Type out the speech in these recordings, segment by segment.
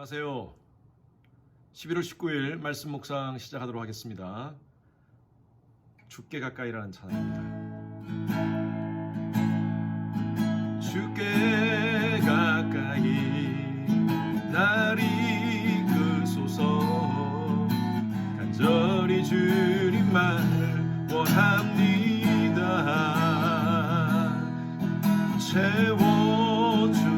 안녕하세요. 11월 19일 말씀 묵상 시작하도록 하겠습니다. 주께 가까이라는 찬양입니다. 주께 가까이 날 이끄소서. 간절히 주님만을 원합니다. 채워주소서.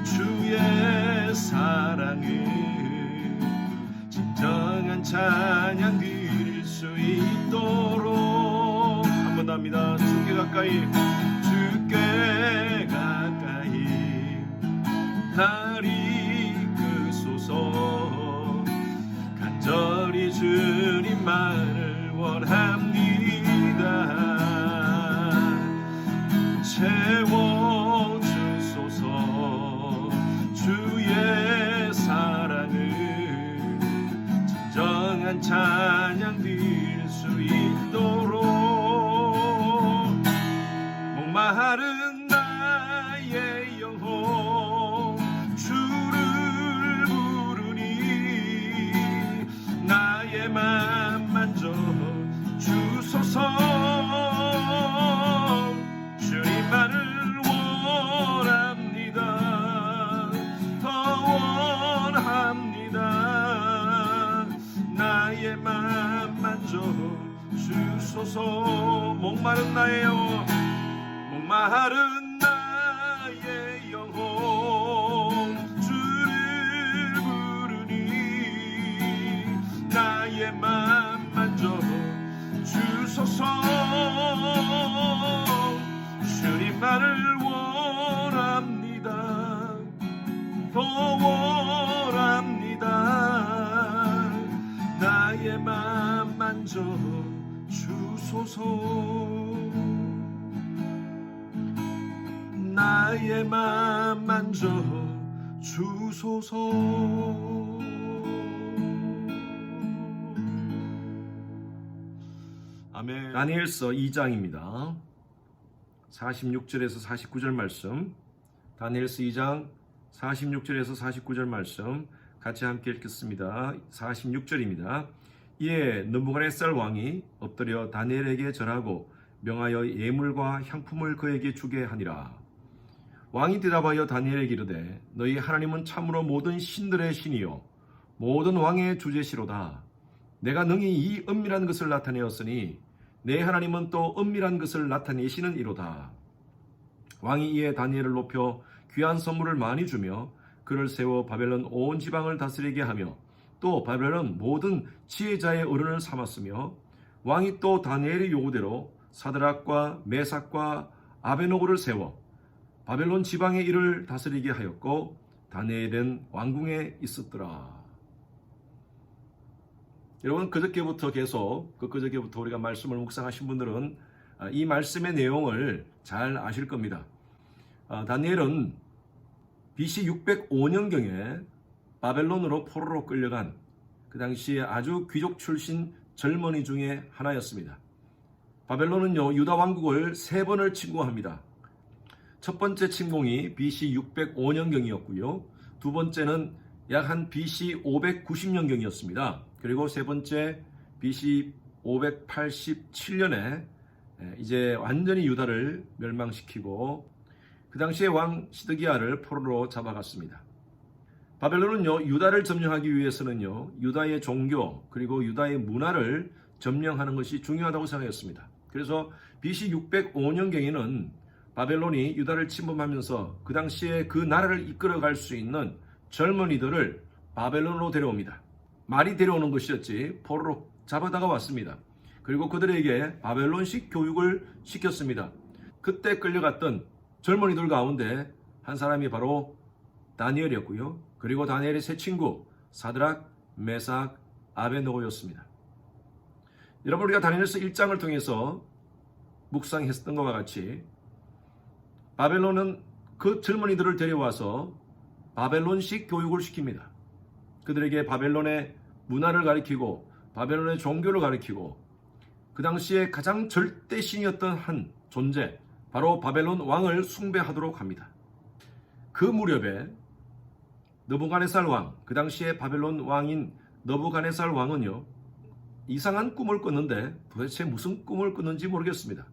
주의 사랑을 진정한 찬양 드릴 수 있도록 한 번 더 합니다. 주께 가까이, 주께 가까이 날 이끄소서. 간절히 주님만을 원합니다. 채워주소서. 주의 사랑을 진정한 찬양 드릴 수 있도록. 목마른 나의 영혼 주를 부르니 나의 맘 만져 주소서. 주님만을 원합니다. 더 원합니다. 나의 맘 만져 주소서. 목마른 나의 영혼, 목마른 나의 영혼 주를 부르니 나의 맘 만져 주소서. 주님만을 원합니다. 더 원합니다. 나의 맘 만져 주소서. 나의 맘 만져 주소서. 아멘. 다니엘서 2장입니다. 46절에서 49절 말씀, 다니엘서 2장 46절에서 49절 말씀 같이 함께 읽겠습니다. 46절입니다. 이에 느부갓네살 왕이 엎드려 다니엘에게 절하고 명하여 예물과 향품을 그에게 주게 하니라. 왕이 대답하여 다니엘에게 이르되 너희 하나님은 참으로 모든 신들의 신이요 모든 왕의 주제시로다. 내가 능히 이 은밀한 것을 나타내었으니 내 하나님은 또 은밀한 것을 나타내시는 이로다. 왕이 이에 다니엘을 높여 귀한 선물을 많이 주며 그를 세워 바벨론 온 지방을 다스리게 하며 또 바벨론 모든 지혜자의 어른을 삼았으며 왕이 또 다니엘의 요구대로 사드락과 메삭과 아베노고를 세워 바벨론 지방의 일을 다스리게 하였고 다니엘은 왕궁에 있었더라. 여러분, 그저께부터 우리가 말씀을 묵상하신 분들은 이 말씀의 내용을 잘 아실 겁니다. 다니엘은 BC 605년경에 바벨론으로 포로로 끌려간 그 당시에 아주 귀족 출신 젊은이 중에 하나였습니다. 바벨론은요, 유다 왕국을 3번을 침공합니다. 첫 번째 침공이 BC 605년경이었고요. 두 번째는 약 한 BC 590년경이었습니다. 그리고 세 번째 BC 587년에 이제 완전히 유다를 멸망시키고 그 당시에 왕 시드기야를 포로로 잡아갔습니다. 바벨론은요, 유다를 점령하기 위해서는요, 유다의 종교 그리고 유다의 문화를 점령하는 것이 중요하다고 생각했습니다. 그래서 BC 605년경에는 바벨론이 유다를 침범하면서 그 당시에 그 나라를 이끌어갈 수 있는 젊은이들을 바벨론으로 데려옵니다. 말이 데려오는 것이었지 포로로 잡아다가 왔습니다. 그리고 그들에게 바벨론식 교육을 시켰습니다. 그때 끌려갔던 젊은이들 가운데 한 사람이 바로 다니엘이었고요. 그리고 다니엘의 세 친구 사드락, 메삭, 아베노고였습니다. 여러분, 우리가 다니엘서 1장을 통해서 묵상했던 것과 같이 바벨론은 그 젊은이들을 데려와서 바벨론식 교육을 시킵니다. 그들에게 바벨론의 문화를 가르치고 바벨론의 종교를 가르치고 그 당시에 가장 절대신이었던 한 존재, 바로 바벨론 왕을 숭배하도록 합니다. 그 무렵에 느부갓네살 왕, 그 당시에 바벨론 왕인 느부갓네살 왕은요, 이상한 꿈을 꿨는데 도대체 무슨 꿈을 꿨는지 모르겠습니다.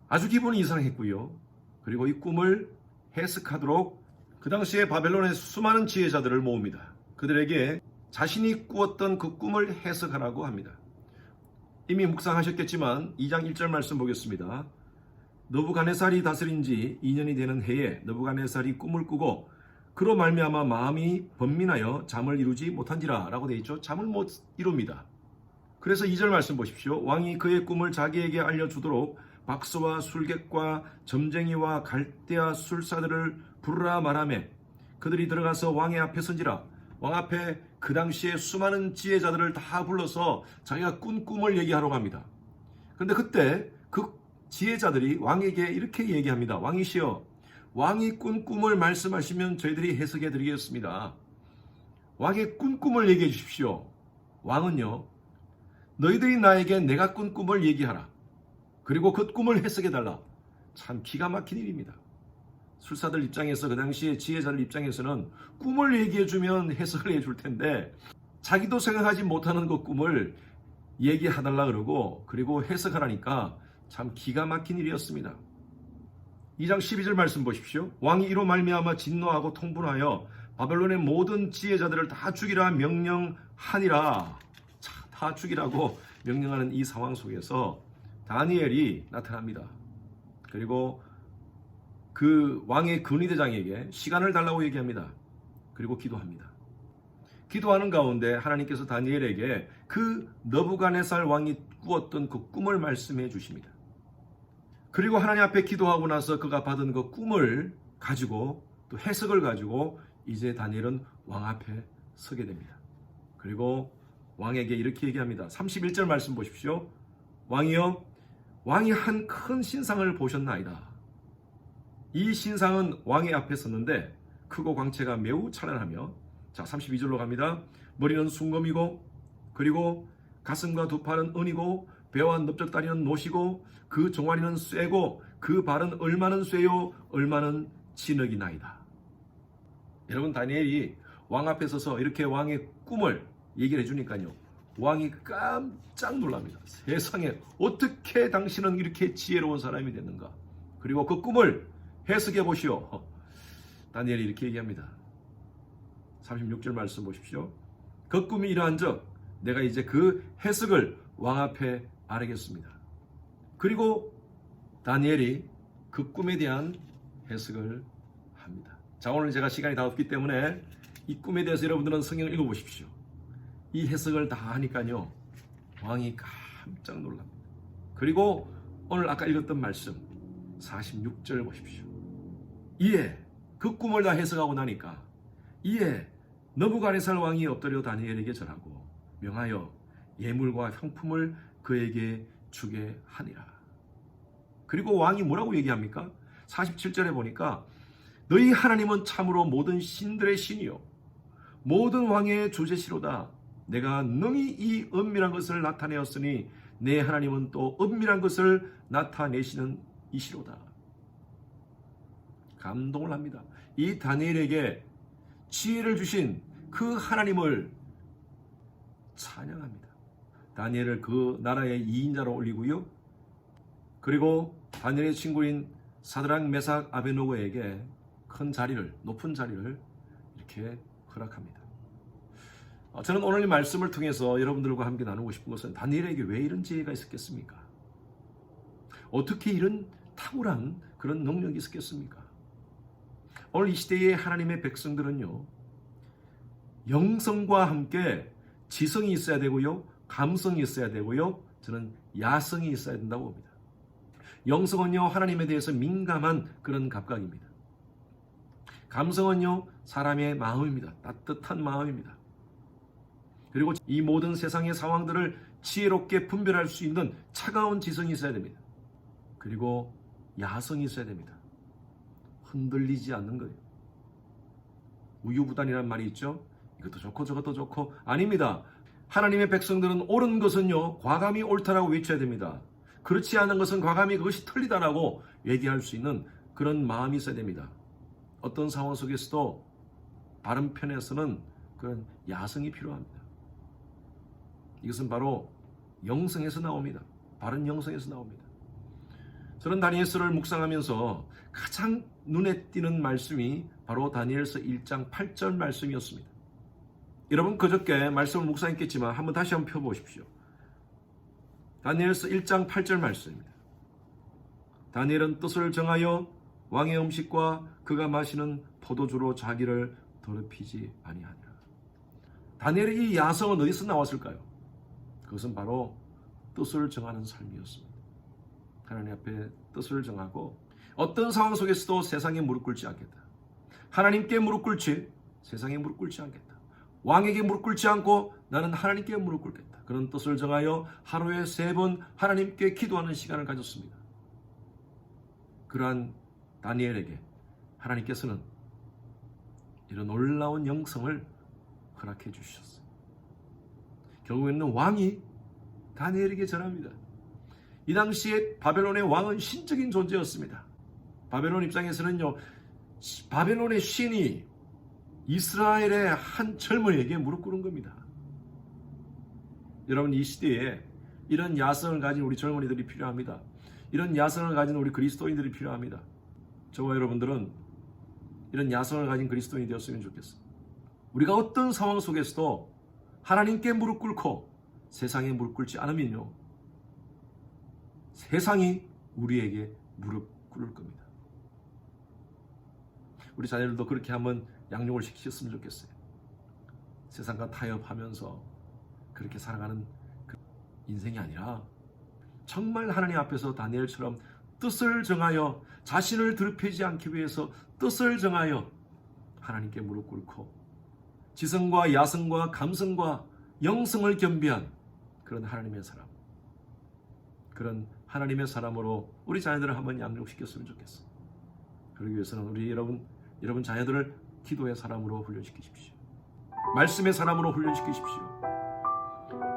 아주 기분이 이상했고요. 그리고 이 꿈을 해석하도록 그 당시에 바벨론의 수많은 지혜자들을 모읍니다. 그들에게 자신이 꾸었던 그 꿈을 해석하라고 합니다. 이미 묵상하셨겠지만 2장 1절 말씀 보겠습니다. 느부갓네살이 다스린 지 2년이 되는 해에 느부갓네살이 꿈을 꾸고 그로 말미암아 마음이 번민하여 잠을 이루지 못한지라 라고 되어 있죠. 잠을 못 이룹니다. 그래서 2절 말씀 보십시오. 왕이 그의 꿈을 자기에게 알려주도록 박수와 술객과 점쟁이와 갈대아 술사들을 부르라 말하매 그들이 들어가서 왕의 앞에 선지라. 왕 앞에 그 당시에 수많은 지혜자들을 다 불러서 자기가 꾼 꿈을 얘기하러 갑니다. 그런데 그때 그 지혜자들이 왕에게 이렇게 얘기합니다. 왕이시여, 왕이 꾼 꿈을 말씀하시면 저희들이 해석해 드리겠습니다. 왕의 꾼 꿈을 얘기해 주십시오. 왕은요, 너희들이 나에게 내가 꾼 꿈을 얘기하라. 그리고 그 꿈을 해석해 달라. 참 기가 막힌 일입니다. 술사들 입장에서, 그 당시에 지혜자들 입장에서는 꿈을 얘기해 주면 해석을 해줄 텐데 자기도 생각하지 못하는 그 꿈을 얘기해달라 그러고 그리고 해석하라니까 참 기가 막힌 일이었습니다. 2장 12절 말씀 보십시오. 왕이 이로 말미암아 진노하고 통분하여 바벨론의 모든 지혜자들을 다 죽이라 명령하니라. 다 죽이라고 명령하는 이 상황 속에서 다니엘이 나타납니다. 그리고 그 왕의 근위대장에게 시간을 달라고 얘기합니다. 그리고 기도합니다. 기도하는 가운데 하나님께서 다니엘에게 그 느부갓네살 왕이 꾸었던 그 꿈을 말씀해 주십니다. 그리고 하나님 앞에 기도하고 나서 그가 받은 그 꿈을 가지고 또 해석을 가지고 이제 다니엘은 왕 앞에 서게 됩니다. 그리고 왕에게 이렇게 얘기합니다. 31절 말씀 보십시오. 왕이여, 왕이 한 큰 신상을 보셨나이다. 이 신상은 왕의 앞에 섰는데 크고 광채가 매우 찬란하며, 자 32절로 갑니다. 머리는 순검이고 그리고 가슴과 두 팔은 은이고 배와 넓적다리는 노시고 그 종아리는 쇠고 그 발은 얼마는 쇠요 얼마는 진흙이 나이다. 여러분, 다니엘이 왕 앞에 서서 이렇게 왕의 꿈을 얘기를 해주니까요, 왕이 깜짝 놀랍니다. 세상에 어떻게 당신은 이렇게 지혜로운 사람이 됐는가. 그리고 그 꿈을 해석해 보시오. 다니엘이 이렇게 얘기합니다. 36절 말씀 보십시오. 그 꿈이 이러한 적 내가 이제 그 해석을 왕 앞에 아뢰겠습니다. 그리고 다니엘이 그 꿈에 대한 해석을 합니다. 자, 오늘 제가 시간이 다 없기 때문에 이 꿈에 대해서 여러분들은 성경을 읽어보십시오. 이 해석을 다 하니까요, 왕이 깜짝 놀랍니다. 그리고 오늘 아까 읽었던 말씀 46절 보십시오. 이에 그 꿈을 다 해석하고 나니까 이에 느부갓네살 왕이 엎드려 다니엘에게 절하고 명하여 예물과 향품을 그에게 주게 하니라. 그리고 왕이 뭐라고 얘기합니까? 47절에 보니까 너희 하나님은 참으로 모든 신들의 신이요 모든 왕의 주제시로다. 내가 능히 이 은밀한 것을 나타내었으니 내 하나님은 또 은밀한 것을 나타내시는 이시로다. 감동을 합니다. 이 다니엘에게 지혜를 주신 그 하나님을 찬양합니다. 다니엘을 그 나라의 2인자로 올리고요. 그리고 다니엘의 친구인 사드락, 메삭, 아베노고에게 큰 자리를, 높은 자리를 이렇게 허락합니다. 저는 오늘 이 말씀을 통해서 여러분들과 함께 나누고 싶은 것은 다니엘에게 왜 이런 지혜가 있었겠습니까? 어떻게 이런 탁월한 그런 능력이 있었겠습니까? 오늘 이 시대의 하나님의 백성들은요, 영성과 함께 지성이 있어야 되고요, 감성이 있어야 되고요, 저는 야성이 있어야 된다고 봅니다. 영성은요, 하나님에 대해서 민감한 그런 감각입니다. 감성은요, 사람의 마음입니다. 따뜻한 마음입니다. 그리고 이 모든 세상의 상황들을 지혜롭게 분별할 수 있는 차가운 지성이 있어야 됩니다. 그리고 야성이 있어야 됩니다. 흔들리지 않는 거예요. 우유부단이라는 말이 있죠. 이것도 좋고 저것도 좋고. 아닙니다. 하나님의 백성들은 옳은 것은요, 과감히 옳다라고 외쳐야 됩니다. 그렇지 않은 것은 과감히 그것이 틀리다라고 얘기할 수 있는 그런 마음이 있어야 됩니다. 어떤 상황 속에서도 바른 편에서는 그런 야성이 필요합니다. 이것은 바로 영성에서 나옵니다. 바른 영성에서 나옵니다. 저는 다니엘서를 묵상하면서 가장 눈에 띄는 말씀이 바로 다니엘서 1장 8절 말씀이었습니다. 여러분 그저께 말씀을 묵상했겠지만 한번 다시 한번 펴보십시오. 다니엘서 1장 8절 말씀입니다. 다니엘은 뜻을 정하여 왕의 음식과 그가 마시는 포도주로 자기를 더럽히지 아니하니라. 다니엘의 이 야성은 어디서 나왔을까요? 그것은 바로 뜻을 정하는 삶이었습니다. 하나님 앞에 뜻을 정하고 어떤 상황 속에서도 세상에 무릎 꿇지 않겠다. 하나님께 무릎 꿇지 세상에 무릎 꿇지 않겠다. 왕에게 무릎 꿇지 않고 나는 하나님께 무릎 꿇겠다. 그런 뜻을 정하여 하루에 3번 하나님께 기도하는 시간을 가졌습니다. 그러한 다니엘에게 하나님께서는 이런 놀라운 영성을 허락해 주셨어요. 결국에는 왕이 다니엘에게 전합니다. 이 당시에 바벨론의 왕은 신적인 존재였습니다. 바벨론 입장에서는요, 바벨론의 신이 이스라엘의 한 젊은이에게 무릎 꿇은 겁니다. 여러분 이 시대에 이런 야성을 가진 우리 젊은이들이 필요합니다. 이런 야성을 가진 우리 그리스도인들이 필요합니다. 저와 여러분들은 이런 야성을 가진 그리스도인이 되었으면 좋겠어요. 우리가 어떤 상황 속에서도 하나님께 무릎 꿇고 세상에 무릎 꿇지 않으면요, 세상이 우리에게 무릎 꿇을 겁니다. 우리 자녀들도 그렇게 한번 양육을 시키셨으면 좋겠어요. 세상과 타협하면서 그렇게 살아가는 그 인생이 아니라 정말 하나님 앞에서 다니엘처럼 뜻을 정하여 자신을 더럽히지 않기 위해서 뜻을 정하여 하나님께 무릎 꿇고 지성과 야성과 감성과 영성을 겸비한 그런 하나님의 사람, 그런 하나님의 사람으로 우리 자녀들을 한번 양육시켰으면 좋겠어요. 그러기 위해서는 우리 여러분 자녀들을 기도의 사람으로 훈련시키십시오. 말씀의 사람으로 훈련시키십시오.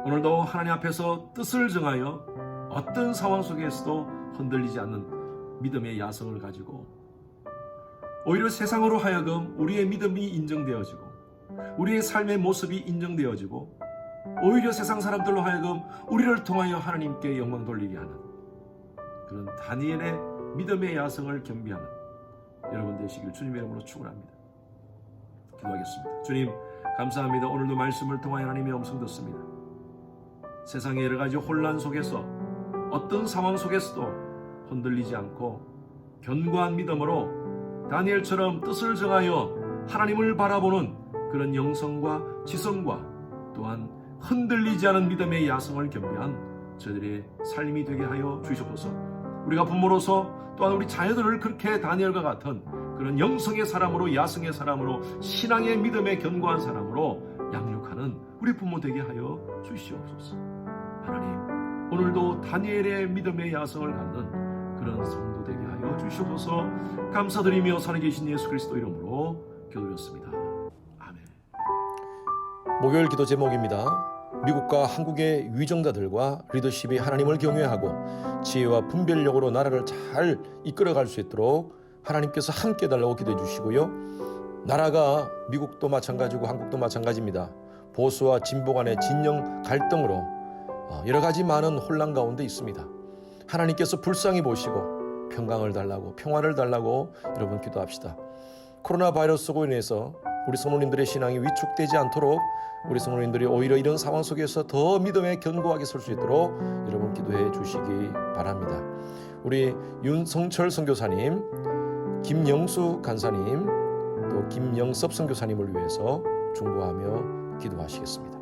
오늘도 하나님 앞에서 뜻을 정하여 어떤 상황 속에서도 흔들리지 않는 믿음의 야성을 가지고 오히려 세상으로 하여금 우리의 믿음이 인정되어지고 우리의 삶의 모습이 인정되어지고 오히려 세상 사람들로 하여금 우리를 통하여 하나님께 영광 돌리게 하는 그런 다니엘의 믿음의 야성을 겸비하는 여러분 되시길 주님의 이름으로 축원합니다. 기도하겠습니다. 주님 감사합니다. 오늘도 말씀을 통하여 하나님의 음성 듣습니다. 세상의 여러 가지 혼란 속에서 어떤 상황 속에서도 흔들리지 않고 견고한 믿음으로 다니엘처럼 뜻을 정하여 하나님을 바라보는 그런 영성과 지성과 또한 흔들리지 않은 믿음의 야성을 겸비한 저희들의 삶이 되게 하여 주시옵소서. 우리가 부모로서 또한 우리 자녀들을 그렇게 다니엘과 같은 그런 영성의 사람으로 야성의 사람으로 신앙의 믿음의 견고한 사람으로 양육하는 우리 부모 되게 하여 주시옵소서. 하나님 오늘도 다니엘의 믿음의 야성을 갖는 그런 성도 되게 하여 주시옵소서. 감사드리며 살아계신 예수 그리스도 이름으로 기도드렸습니다. 아멘. 목요일 기도 제목입니다. 미국과 한국의 위정자들과 리더십이 하나님을 경외하고 지혜와 분별력으로 나라를 잘 이끌어갈 수 있도록 하나님께서 함께 해달라고 기도해 주시고요. 나라가 미국도 마찬가지고 한국도 마찬가지입니다. 보수와 진보 간의 진영 갈등으로 여러 가지 많은 혼란 가운데 있습니다. 하나님께서 불쌍히 보시고 평강을 달라고 평화를 달라고 여러분 기도합시다. 코로나 바이러스로 인해서 우리 성도님들의 신앙이 위축되지 않도록 우리 성도님들이 오히려 이런 상황 속에서 더 믿음에 견고하게 설 수 있도록 여러분 기도해 주시기 바랍니다. 우리 윤성철 선교사님, 김영수 간사님, 또 김영섭 선교사님을 위해서 중보하며 기도하시겠습니다.